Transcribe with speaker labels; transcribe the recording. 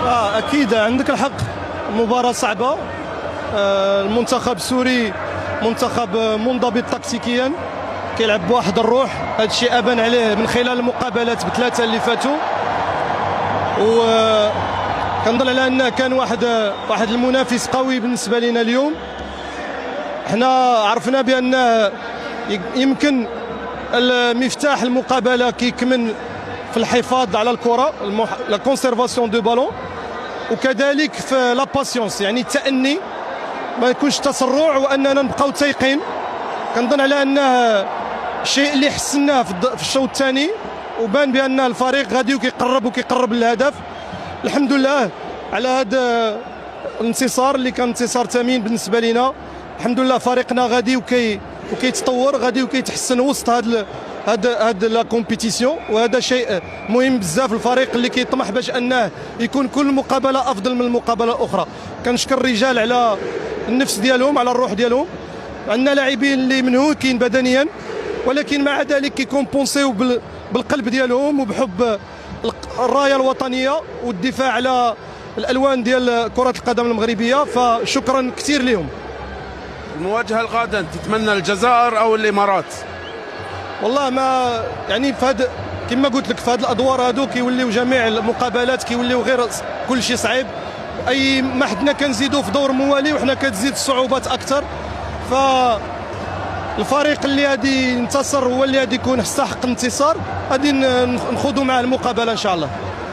Speaker 1: اكيد عندك الحق، مباراة صعبة. المنتخب السوري منتخب منضبط تكتيكيا، كيلعب بواحد الروح، هذا الشيء ابان عليه من خلال المقابلات بثلاثة اللي فاتوا. وكنظن على انه كان واحد المنافس قوي بالنسبة لنا اليوم. احنا عرفنا بان يمكن المفتاح المقابلة كيكمن في الحفاظ على الكرة، لا كونسيرفاسيون دو بالون، وكذلك في لا باسيونس، يعني التأني، ما يكونش تسرع، واننا نبقاو تايقين. كنظن على انه الشيء اللي حسناه في الشوط الثاني، وبان بان الفريق غادي وكيقرب للهدف. الحمد لله على هذا الانتصار اللي كان انتصار ثمين بالنسبه لنا. الحمد لله فريقنا غادي وكيتطور، غادي وكيتحسن وسط هاد لا كومبيتيسيون، وهذا شيء مهم بزاف. الفريق اللي كيطمح باش انه يكون كل مقابله افضل من المقابله الاخرى. كنشكر الرجال على النفس ديالهم، على الروح ديالهم. عندنا لاعبين اللي منهوكين بدنيا، ولكن مع ذلك كيكومبونسيو بالقلب ديالهم وبحب الرايه الوطنيه والدفاع على الالوان ديال كره القدم المغربيه. فشكرا كثير لهم.
Speaker 2: المواجهه القادمه تتمنى الجزائر او الامارات؟
Speaker 1: والله ما يعني كما قلت لك في هذه الادوار هذو كيوليو جميع المقابلات كيوليو غير كل شيء صعيب. اي ما حدنا كنزيدوا في دور موالي وحنا كتزيد الصعوبات اكثر. فالفريق اللي غادي ينتصر هو اللي غادي يكون يستحق الانتصار، غادي نخوضوا معاه المقابله ان شاء الله.